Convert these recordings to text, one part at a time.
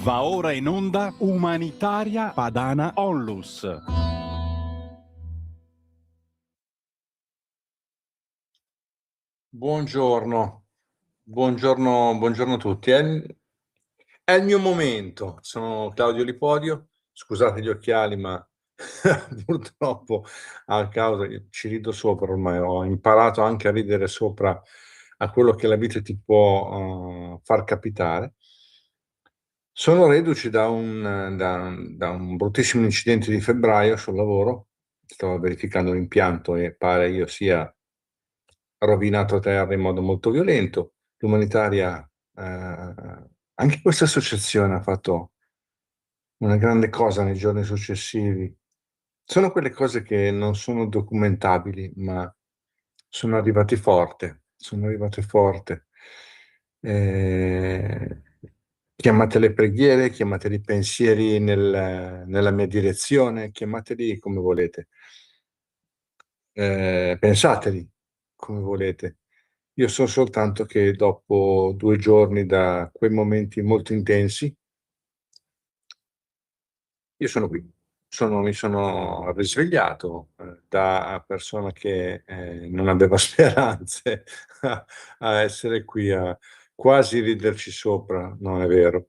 Va ora in onda Umanitaria Padana Onlus. Buongiorno, buongiorno a tutti. È il mio momento. Sono Claudio Lipodio. Scusate gli occhiali, ma purtroppo a causa che ci rido sopra ormai, ho imparato anche a ridere sopra a quello che la vita ti può far capitare. Sono reduce da un bruttissimo incidente di febbraio sul lavoro. Stavo verificando l'impianto e pare io sia rovinato a terra in modo molto violento. L'umanitaria, anche questa associazione ha fatto una grande cosa nei giorni successivi. Sono quelle cose che non sono documentabili, ma sono arrivate forte, sono arrivate forte. Eh, Chiamatele preghiere, chiamateli pensieri nella mia direzione, chiamateli come volete. Pensateli come volete. Io so soltanto che dopo 2 giorni da quei momenti molto intensi, io sono qui. Mi sono risvegliato da persona che non aveva speranze a essere qui a quasi riderci sopra, non è vero.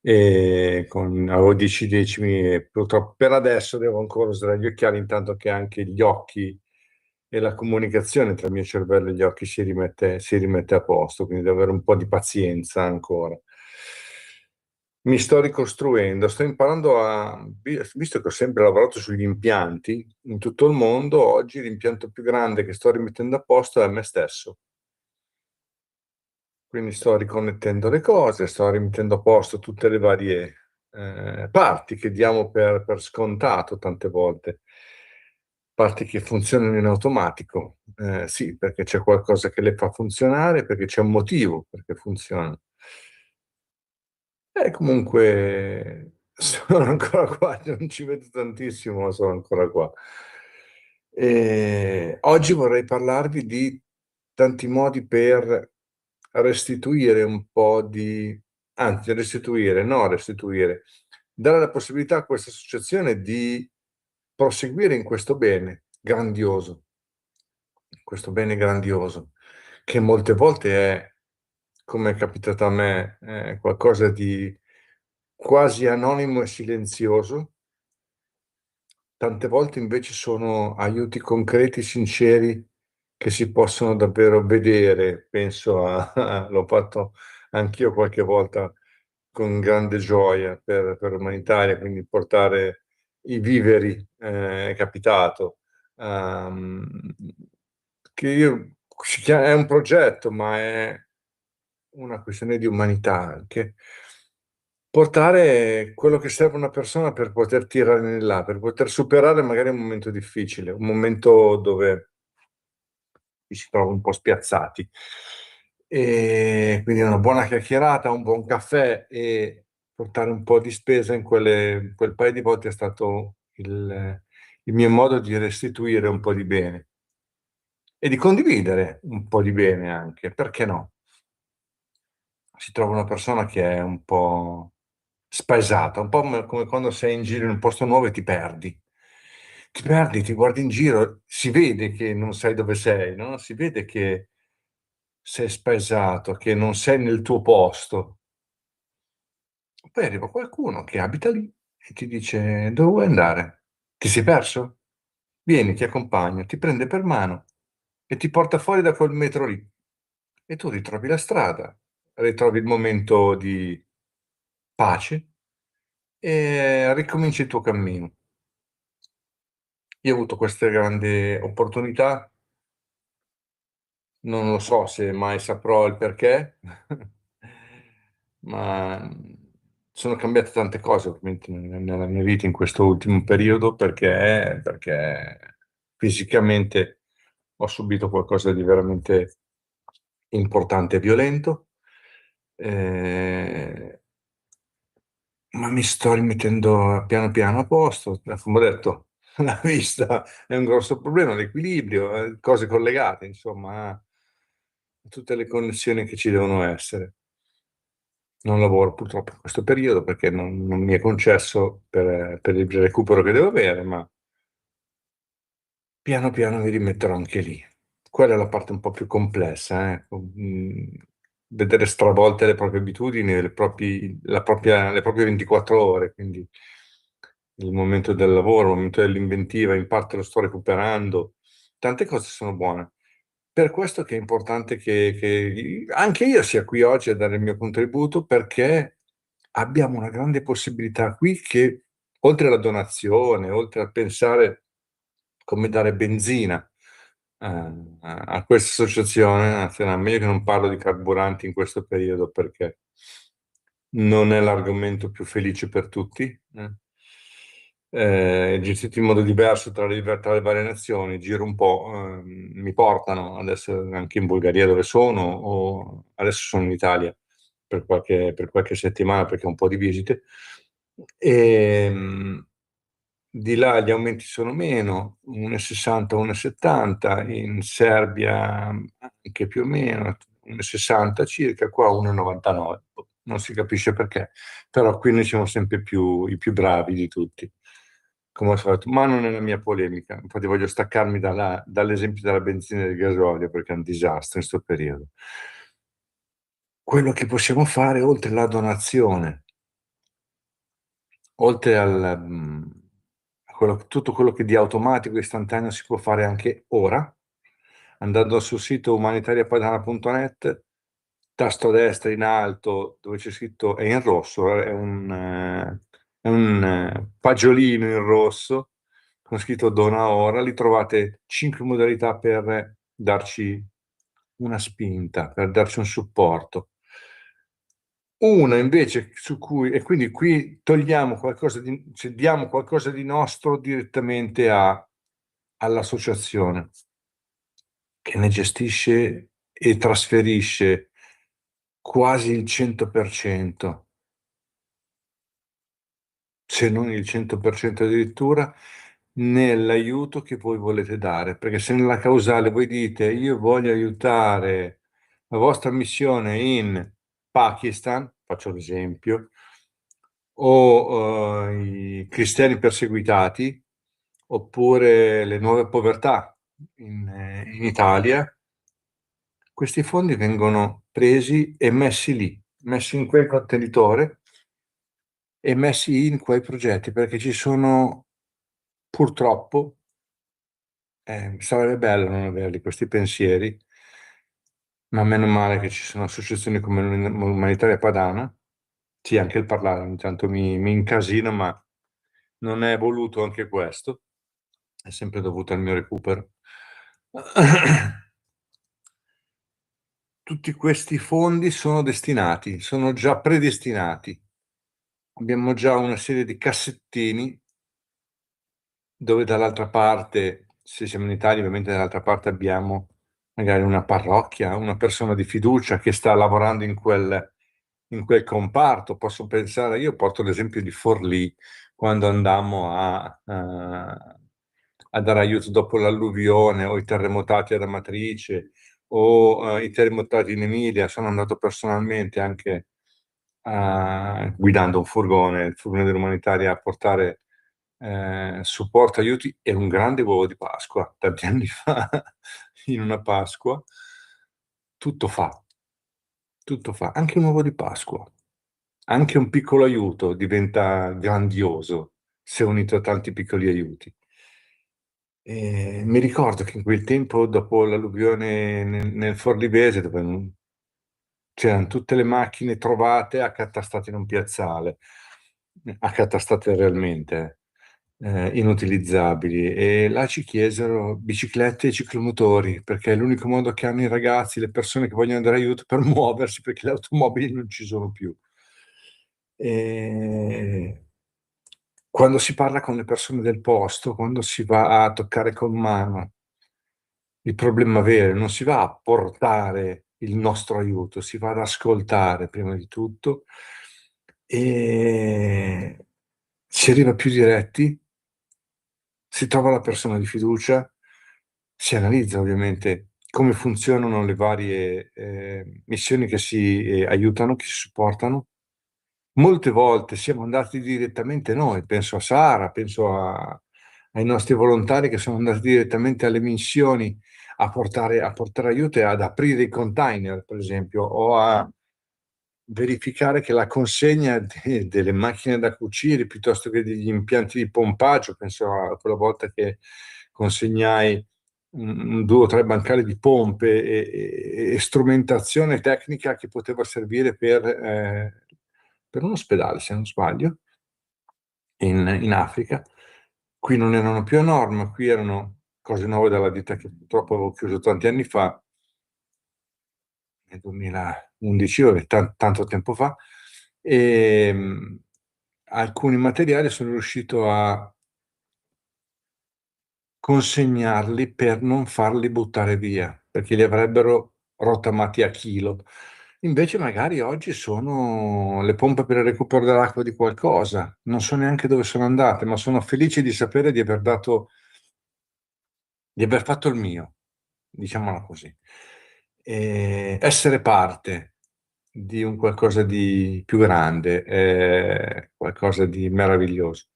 Avevo 10 decimi e purtroppo per adesso devo ancora usare gli occhiali, intanto che anche gli occhi e la comunicazione tra il mio cervello e gli occhi si rimette a posto, quindi devo avere un po' di pazienza ancora. Mi sto ricostruendo, sto imparando visto che ho sempre lavorato sugli impianti in tutto il mondo, oggi l'impianto più grande che sto rimettendo a posto è me stesso. Quindi sto riconnettendo le cose, sto rimettendo a posto tutte le varie parti che diamo per scontato tante volte, parti che funzionano in automatico. Sì, perché c'è qualcosa che le fa funzionare, perché c'è un motivo perché funzionano. Comunque sono ancora qua, non ci vedo tantissimo, ma sono ancora qua. Oggi vorrei parlarvi di tanti modi per restituire un po' di, anzi restituire, no restituire, dare la possibilità a questa associazione di proseguire in questo bene grandioso, che molte volte è, come è capitato a me, qualcosa di quasi anonimo e silenzioso. Tante volte invece sono aiuti concreti, sinceri, che si possono davvero vedere. Penso l'ho fatto anch'io qualche volta con grande gioia per Umanitaria, quindi portare i viveri, è capitato. Ehm, è un progetto, ma è una questione di umanità anche. Portare quello che serve a una persona per poter tirare in là, per poter superare magari un momento difficile, un momento dove ci si trova un po' spiazzati. E quindi una buona chiacchierata, un buon caffè e portare un po' di spesa in quel paio di volte è stato il mio modo di restituire un po' di bene e di condividere un po' di bene anche, perché no? Si trova una persona che è un po' spaesata, un po' come quando sei in giro in un posto nuovo e ti perdi. Ti perdi, ti guardi in giro, si vede che non sai dove sei, no? Si vede che sei spaesato, che non sei nel tuo posto. Poi arriva qualcuno che abita lì e ti dice: dove vuoi andare? Ti sei perso? Vieni, ti accompagno, ti prende per mano e ti porta fuori da quel metro lì. E tu ritrovi la strada, ritrovi il momento di pace e ricominci il tuo cammino. Io ho avuto queste grandi opportunità, non lo so se mai saprò il perché, ma sono cambiate tante cose ovviamente nella mia vita in questo ultimo periodo perché fisicamente ho subito qualcosa di veramente importante e violento, eh, ma mi sto rimettendo piano piano a posto. Come ho detto, la vista è un grosso problema, l'equilibrio, cose collegate, insomma, a tutte le connessioni che ci devono essere. Non lavoro purtroppo in questo periodo perché non mi è concesso per il recupero che devo avere, ma piano piano mi rimetterò anche lì. Quella è la parte un po' più complessa, vedere stravolte le proprie abitudini, le proprie 24 ore, quindi il momento del lavoro, il momento dell'inventiva, in parte lo sto recuperando. Tante cose sono buone. Per questo che è importante che anche io sia qui oggi a dare il mio contributo, perché abbiamo una grande possibilità qui che, oltre alla donazione, oltre a pensare come dare benzina a questa associazione nazionale, meglio che non parlo di carburanti in questo periodo perché non è l'argomento più felice per tutti. È gestito in modo diverso tra le varie nazioni, giro un po', mi portano adesso anche in Bulgaria dove sono, o adesso sono in Italia per qualche settimana perché ho un po' di visite. E, di là gli aumenti sono meno, 1,60, 1,70, in Serbia anche più o meno, 1,60 circa, qua 1,99. Non si capisce perché, però qui noi siamo sempre i più bravi di tutti, come al solito, ma non è la mia polemica. Infatti voglio staccarmi dall'esempio della benzina e del gasolio perché è un disastro in questo periodo. Quello che possiamo fare, oltre alla donazione, oltre tutto quello che di automatico istantaneo si può fare anche ora, andando sul sito umanitariapadana.net, tasto destra in alto dove c'è scritto, è in rosso, è un fagiolino in rosso con scritto dona ora, lì trovate 5 modalità per darci una spinta, per darci un supporto. Una invece su cui, e quindi qui togliamo qualcosa cioè diamo qualcosa di nostro direttamente all'associazione che ne gestisce e trasferisce quasi il 100%, se non il 100% addirittura, nell'aiuto che voi volete dare. Perché se nella causale voi dite io voglio aiutare la vostra missione in Pakistan, faccio l'esempio, o i cristiani perseguitati, oppure le nuove povertà in Italia, questi fondi vengono presi e messi lì, messi in quel contenitore e messi in quei progetti, perché ci sono purtroppo, sarebbe bello non averli questi pensieri, ma meno male che ci sono associazioni come l'Umanitaria Padana. Sì, anche il parlare ogni tanto mi incasino, ma non è voluto anche questo, è sempre dovuto al mio recupero. Tutti questi fondi sono destinati, sono già predestinati. Abbiamo già una serie di cassettini dove dall'altra parte, se siamo in Italia, ovviamente dall'altra parte abbiamo magari una parrocchia, una persona di fiducia che sta lavorando in quel comparto. Posso pensare, io porto l'esempio di Forlì, quando andammo a dare aiuto dopo l'alluvione o i terremotati ad Amatrice o i terremotati in Emilia. Sono andato personalmente anche guidando un furgone, il furgone dell'umanitaria, a portare supporto, aiuti e un grande uovo di Pasqua, tanti anni fa, in una Pasqua, tutto fa, tutto fa, anche un uovo di Pasqua, anche un piccolo aiuto diventa grandioso se unito a tanti piccoli aiuti. E mi ricordo che in quel tempo, dopo l'alluvione nel Forlivese, dove c'erano tutte le macchine trovate accatastate in un piazzale, accatastate realmente, inutilizzabili, e là ci chiesero biciclette e ciclomotori, perché è l'unico modo che hanno i ragazzi, le persone che vogliono dare aiuto per muoversi, perché le automobili non ci sono più. E quando si parla con le persone del posto, quando si va a toccare con mano il problema vero, non si va a portare il nostro aiuto, si va ad ascoltare prima di tutto e si arriva più diretti, si trova la persona di fiducia, si analizza ovviamente come funzionano le varie missioni che si aiutano, che si supportano. Molte volte siamo andati direttamente noi, penso a Sara, ai nostri volontari che sono andati direttamente alle missioni a portare aiuto e ad aprire i container, per esempio, o a verificare che la consegna delle macchine da cucire piuttosto che degli impianti di pompaggio, penso a quella volta che consegnai due o tre bancali di pompe e strumentazione tecnica che poteva servire per un ospedale, se non sbaglio, in Africa. Qui non erano più a norma, qui erano cose nuove dalla ditta che purtroppo avevo chiuso tanti anni fa, nel 2011, vabbè, tanto tempo fa, e alcuni materiali sono riuscito a consegnarli per non farli buttare via, perché li avrebbero rottamati a chilo. Invece magari oggi sono le pompe per il recupero dell'acqua di qualcosa, non so neanche dove sono andate, ma sono felice di sapere di aver fatto il mio, diciamola così. E essere parte di un qualcosa di più grande, qualcosa di meraviglioso.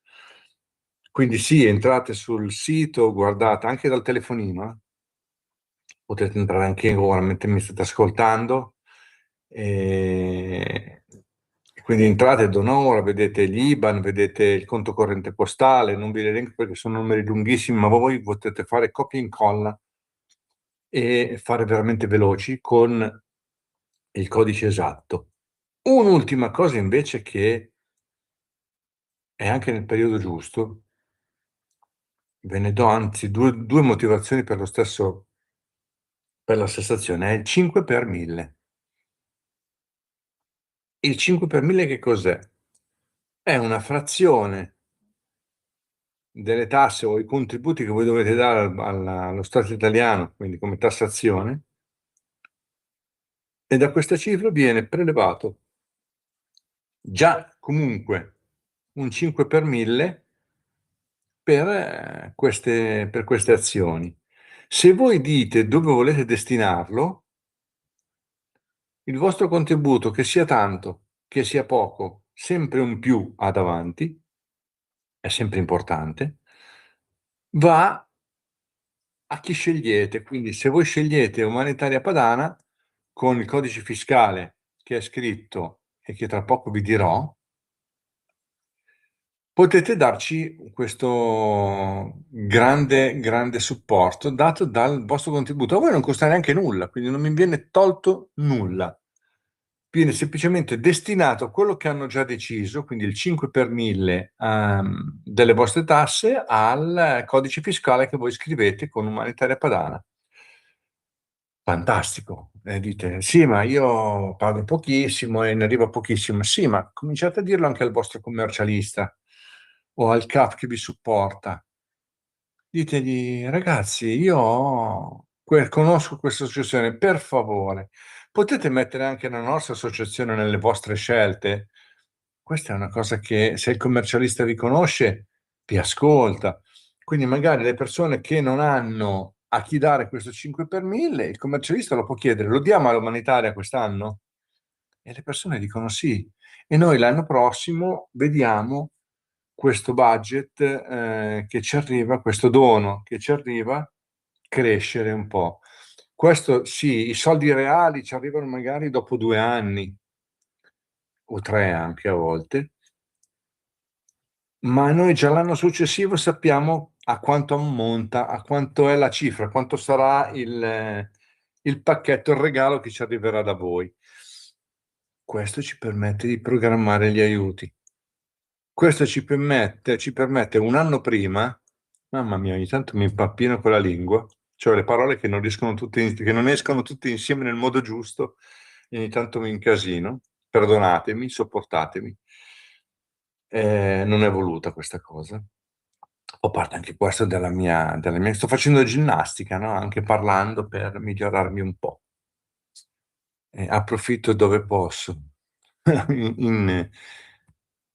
Quindi sì, entrate sul sito, guardate anche dal telefonino, potete entrare anche ora mentre mi state ascoltando. E quindi entrate da un'ora, vedete l'IBAN, vedete il conto corrente postale, non vi elenco perché sono numeri lunghissimi, ma voi potete fare copia e incolla e fare veramente veloci con il codice esatto. Un'ultima cosa invece che è anche nel periodo giusto, ve ne do anzi due motivazioni per la stessa azione, è il 5 per 1000. Il 5 per 1000 che cos'è? È una frazione delle tasse o i contributi che voi dovete dare allo Stato italiano, quindi come tassazione, e da questa cifra viene prelevato già comunque un 5 per 1000 per queste azioni. Se voi dite dove volete destinarlo, il vostro contributo, che sia tanto, che sia poco, sempre un più ad avanti, è sempre importante, va a chi scegliete. Quindi se voi scegliete Umanitaria Padana, con il codice fiscale che è scritto e che tra poco vi dirò, potete darci questo grande, grande supporto dato dal vostro contributo. A voi non costa neanche nulla, quindi non mi viene tolto nulla. Viene semplicemente destinato a quello che hanno già deciso, quindi il 5 per 1000 delle vostre tasse, al codice fiscale che voi scrivete con Umanitaria Padana. Fantastico. Dite, sì, ma io pago pochissimo e ne arriva pochissimo. Sì, ma cominciate a dirlo anche al vostro commercialista o al CAF che vi supporta. Ditegli, ragazzi, io conosco questa associazione, per favore, potete mettere anche la nostra associazione nelle vostre scelte? Questa è una cosa che se il commercialista vi conosce, vi ascolta. Quindi magari le persone che non hanno a chi dare questo 5 per 1000, il commercialista lo può chiedere, lo diamo all'umanitaria quest'anno? E le persone dicono sì. E noi l'anno prossimo vediamo questo budget che ci arriva, questo dono che ci arriva, crescere un po'. Questo sì, i soldi reali ci arrivano magari dopo 2 anni o 3 anche a volte, ma noi già l'anno successivo sappiamo a quanto ammonta, a quanto è la cifra, quanto sarà il pacchetto, il regalo che ci arriverà da voi. Questo ci permette di programmare gli aiuti. Questo ci permette un anno prima, mamma mia, ogni tanto mi impappino con la lingua, cioè le parole che non che non escono tutte insieme nel modo giusto, e ogni tanto mi incasino. Perdonatemi, sopportatemi. Non è voluta questa cosa. Ho parte anche questo della mia. Sto facendo ginnastica, no? Anche parlando per migliorarmi un po'. Approfitto dove posso. In-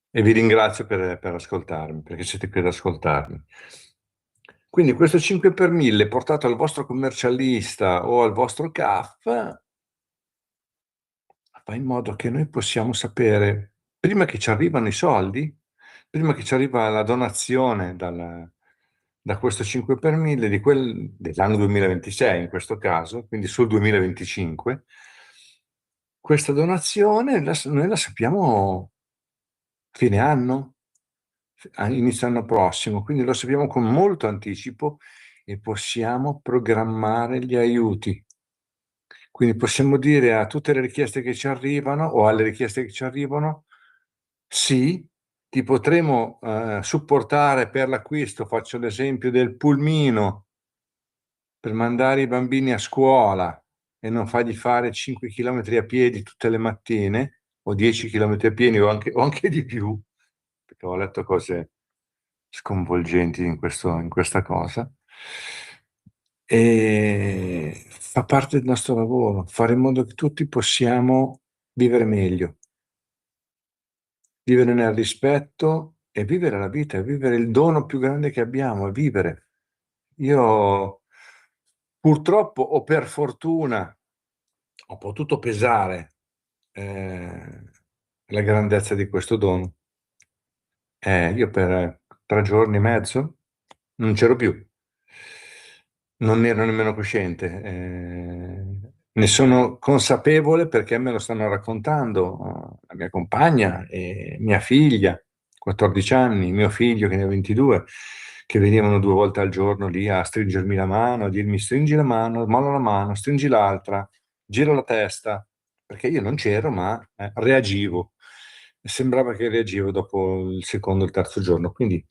e vi ringrazio per ascoltarmi, perché siete qui ad ascoltarmi. Quindi questo 5 per 1000 portato al vostro commercialista o al vostro CAF fa in modo che noi possiamo sapere, prima che ci arrivano i soldi, prima che ci arriva la donazione da questo 5 per 1000 dell'anno 2026 in questo caso, quindi sul 2025, questa donazione noi la sappiamo fine anno, a inizio anno prossimo, quindi lo sappiamo con molto anticipo e possiamo programmare gli aiuti. Quindi possiamo dire a tutte le richieste che ci arrivano o alle richieste che ci arrivano, sì, ti potremo supportare per l'acquisto, faccio l'esempio del pulmino, per mandare i bambini a scuola e non fargli fare 5 km a piedi tutte le mattine, o 10 km a piedi o anche di più, perché ho letto cose sconvolgenti in questa cosa. E fa parte del nostro lavoro, fare in modo che tutti possiamo vivere meglio, vivere nel rispetto e vivere la vita, vivere il dono più grande che abbiamo, è vivere. Io purtroppo o per fortuna ho potuto pesare la grandezza di questo dono. Io per 3 giorni e mezzo non c'ero più, non ne ero nemmeno cosciente, ne sono consapevole perché me lo stanno raccontando la mia compagna e mia figlia, 14 anni, mio figlio che ne ha 22, che venivano 2 volte al giorno lì a stringermi la mano, a dirmi stringi la mano, molla la mano, stringi l'altra, gira la testa, perché io non c'ero ma reagivo. Sembrava che reagivo dopo il secondo o il terzo giorno, quindi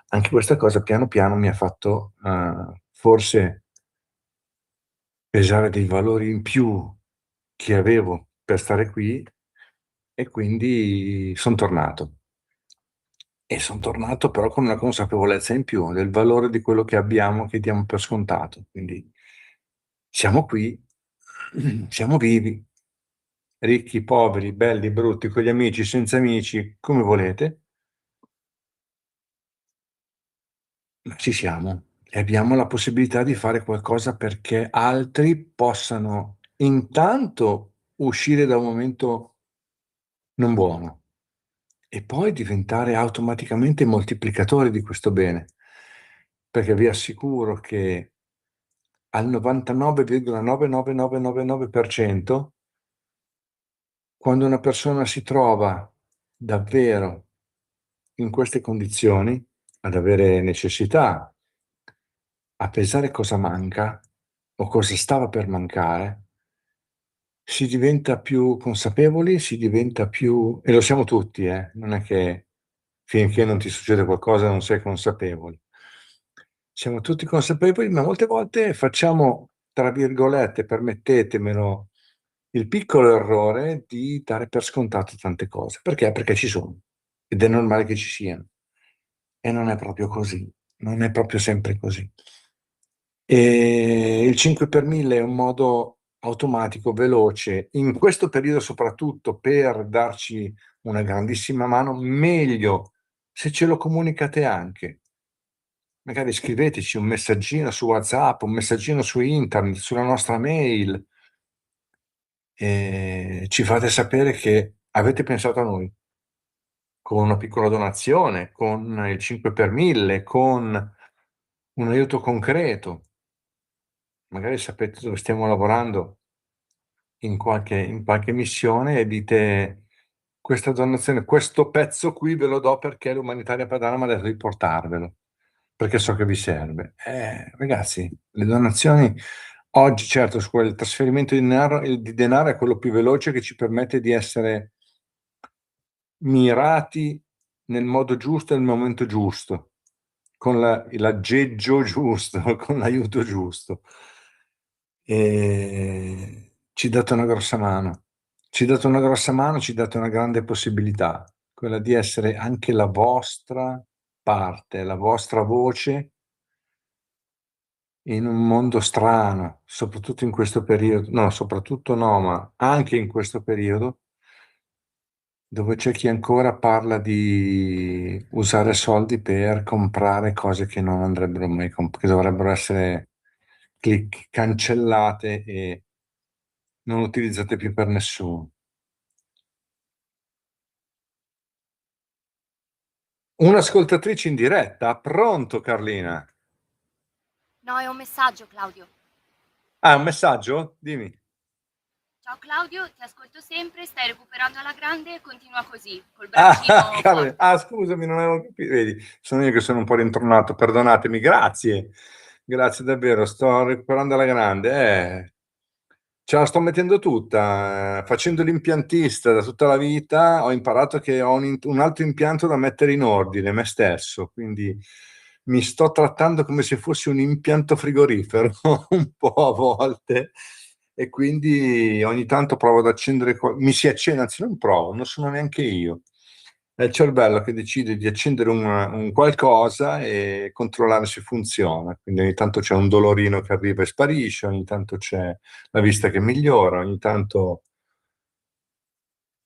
anche questa cosa piano piano mi ha fatto forse pesare dei valori in più che avevo per stare qui e quindi sono tornato. E sono tornato però con una consapevolezza in più del valore di quello che abbiamo, che diamo per scontato. Quindi siamo qui, siamo vivi, ricchi, poveri, belli, brutti, con gli amici, senza amici, come volete, ma ci siamo e abbiamo la possibilità di fare qualcosa perché altri possano intanto uscire da un momento non buono e poi diventare automaticamente moltiplicatori di questo bene, perché vi assicuro che al 99,99999%, quando una persona si trova davvero in queste condizioni, ad avere necessità, a pesare cosa manca o cosa stava per mancare, si diventa più consapevoli, si diventa più, e lo siamo tutti, non è che finché non ti succede qualcosa non sei consapevole. Siamo tutti consapevoli, ma molte volte facciamo, tra virgolette, permettetemelo, il piccolo errore di dare per scontate tante cose. Perché? Perché ci sono ed è normale che ci siano. E non è proprio così, non è proprio sempre così. E il 5 per 1000 è un modo automatico, veloce, in questo periodo soprattutto per darci una grandissima mano, meglio se ce lo comunicate anche. Magari scriveteci un messaggino su WhatsApp, un messaggino su internet, sulla nostra mail, e ci fate sapere che avete pensato a noi, con una piccola donazione, con il 5 per 1000, con un aiuto concreto. Magari sapete dove stiamo lavorando in qualche missione e dite questa donazione, questo pezzo qui ve lo do perché l'umanitaria padana mi ha detto di portarvelo, perché so che vi serve. Ragazzi, le donazioni oggi, certo, il trasferimento di denaro è quello più veloce che ci permette di essere mirati nel modo giusto e nel momento giusto, con l'aggeggio giusto, con l'aiuto giusto. E ci date una grossa mano. Ci date una grossa mano, ci date una grande possibilità, quella di essere anche la vostra parte, la vostra voce in un mondo strano, soprattutto in questo periodo, no, soprattutto no, ma anche in questo periodo dove c'è chi ancora parla di usare soldi per comprare cose che non andrebbero mai che dovrebbero essere cancellate e non utilizzate più per nessuno. Un'ascoltatrice in diretta, pronto Carlina? No, è un messaggio, Claudio. Ah, un messaggio? Dimmi. Ciao Claudio, ti ascolto sempre, stai recuperando alla grande, continua così, col Ah, braccino Carlina. forte. Ah, scusami, non avevo capito. Vedi, sono io che sono un po' rintornato, perdonatemi, grazie. Grazie davvero, sto recuperando alla grande. Ce la sto mettendo tutta. Facendo l'impiantista da tutta la vita, ho imparato che ho un altro impianto da mettere in ordine, me stesso. Quindi mi sto trattando come se fossi un impianto frigorifero, un po' a volte. E quindi ogni tanto provo ad accendere, mi si accende, anzi non provo, non sono neanche io. È il cervello che decide di accendere un qualcosa e controllare se funziona. Quindi ogni tanto c'è un dolorino che arriva e sparisce, ogni tanto c'è la vista che migliora, ogni tanto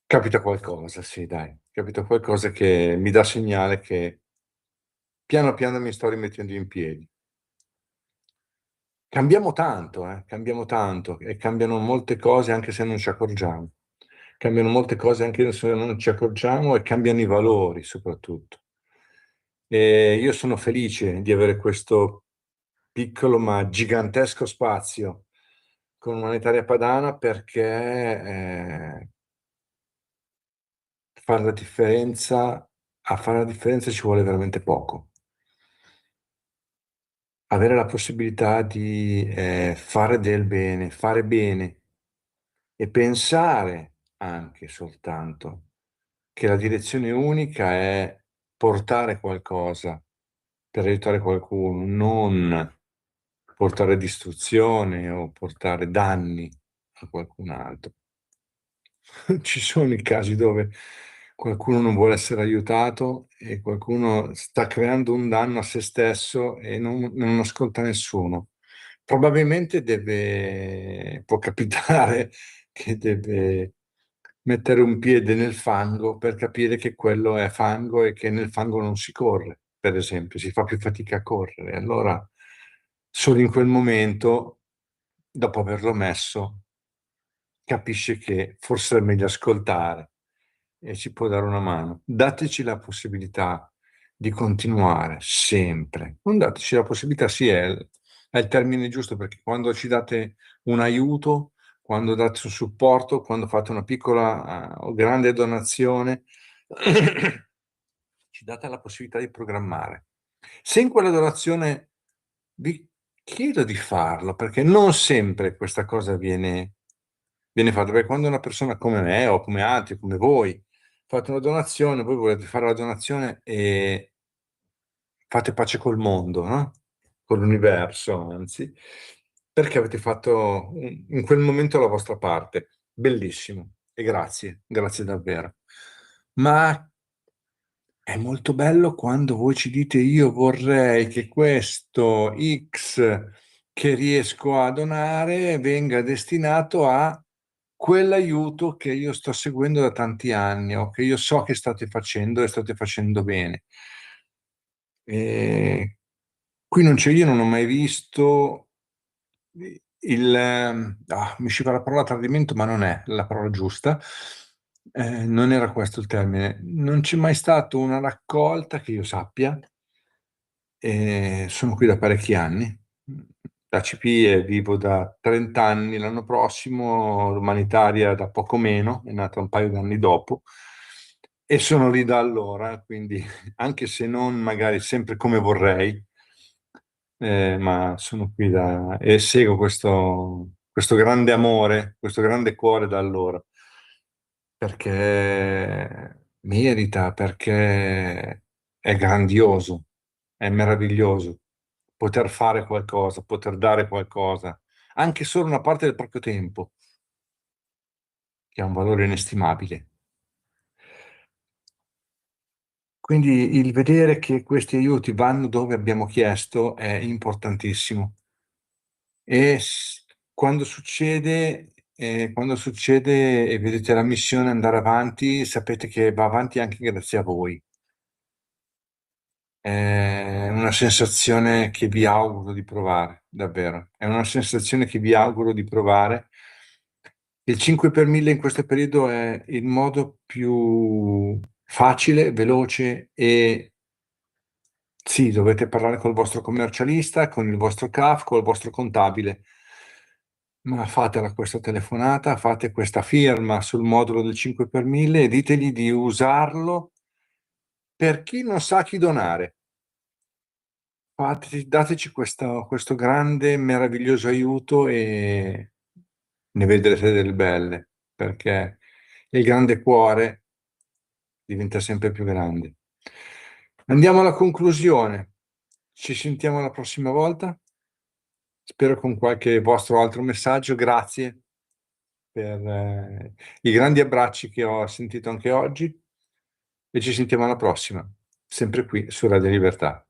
capita qualcosa, sì, dai, capita qualcosa che mi dà segnale che piano piano mi sto rimettendo in piedi. Cambiamo tanto e cambiano molte cose anche se non ci accorgiamo. Cambiano molte cose anche se non ci accorgiamo e cambiano i valori soprattutto. E io sono felice di avere questo piccolo ma gigantesco spazio con Umanitaria Padana perché fare la differenza, a fare la differenza ci vuole veramente poco. Avere la possibilità di fare del bene, fare bene e pensare anche soltanto che la direzione unica è portare qualcosa per aiutare qualcuno, non portare distruzione o portare danni a qualcun altro. Ci sono i casi dove qualcuno non vuole essere aiutato e qualcuno sta creando un danno a se stesso e non ascolta nessuno. Probabilmente può capitare che deve mettere un piede nel fango per capire che quello è fango e che nel fango non si corre, per esempio, si fa più fatica a correre. Allora, solo in quel momento, dopo averlo messo, capisce che forse è meglio ascoltare e ci può dare una mano. Dateci la possibilità di continuare sempre. Non dateci la possibilità, sì, è il termine giusto, perché quando ci date un aiuto, quando date un supporto, quando fate una piccola o grande donazione, ci date la possibilità di programmare. Se in quella donazione vi chiedo di farlo, perché non sempre questa cosa viene fatta, perché quando una persona come me o come altri, come voi, fate una donazione, voi volete fare la donazione e fate pace col mondo, no? Con l'universo, anzi, perché avete fatto in quel momento la vostra parte. Bellissimo. E grazie, grazie davvero. Ma è molto bello quando voi ci dite io vorrei che questo X che riesco a donare venga destinato a quell'aiuto che io sto seguendo da tanti anni o che io so che state facendo e state facendo bene. E qui non c'è, io non ho mai visto mi usciva la parola tradimento, ma non è la parola giusta. Non era questo il termine. Non c'è mai stata una raccolta che io sappia, e sono qui da parecchi anni. Da CP vivo da 30 anni, l'anno prossimo, l'umanitaria da poco meno, è nata un paio di anni dopo, e sono lì da allora, quindi anche se non magari sempre come vorrei, ma sono qui e seguo questo grande amore, questo grande cuore da allora, perché merita, perché è grandioso, è meraviglioso poter fare qualcosa, poter dare qualcosa, anche solo una parte del proprio tempo, che ha un valore inestimabile. Quindi il vedere che questi aiuti vanno dove abbiamo chiesto è importantissimo. E quando succede e quando succede e vedete la missione andare avanti, sapete che va avanti anche grazie a voi. È una sensazione che vi auguro di provare, davvero. È una sensazione che vi auguro di provare. Il 5 per 1000 in questo periodo è il modo più facile, veloce e sì, dovete parlare col vostro commercialista, con il vostro CAF, col vostro contabile. Ma fatela questa telefonata, fate questa firma sul modulo del 5 per 1000 e ditegli di usarlo per chi non sa chi donare. Dateci questo grande, meraviglioso aiuto e ne vedrete delle belle, perché il grande cuore diventa sempre più grande. Andiamo alla conclusione. Ci sentiamo la prossima volta. Spero con qualche vostro altro messaggio. Grazie per i grandi abbracci che ho sentito anche oggi e ci sentiamo alla prossima, sempre qui su Radio Libertà.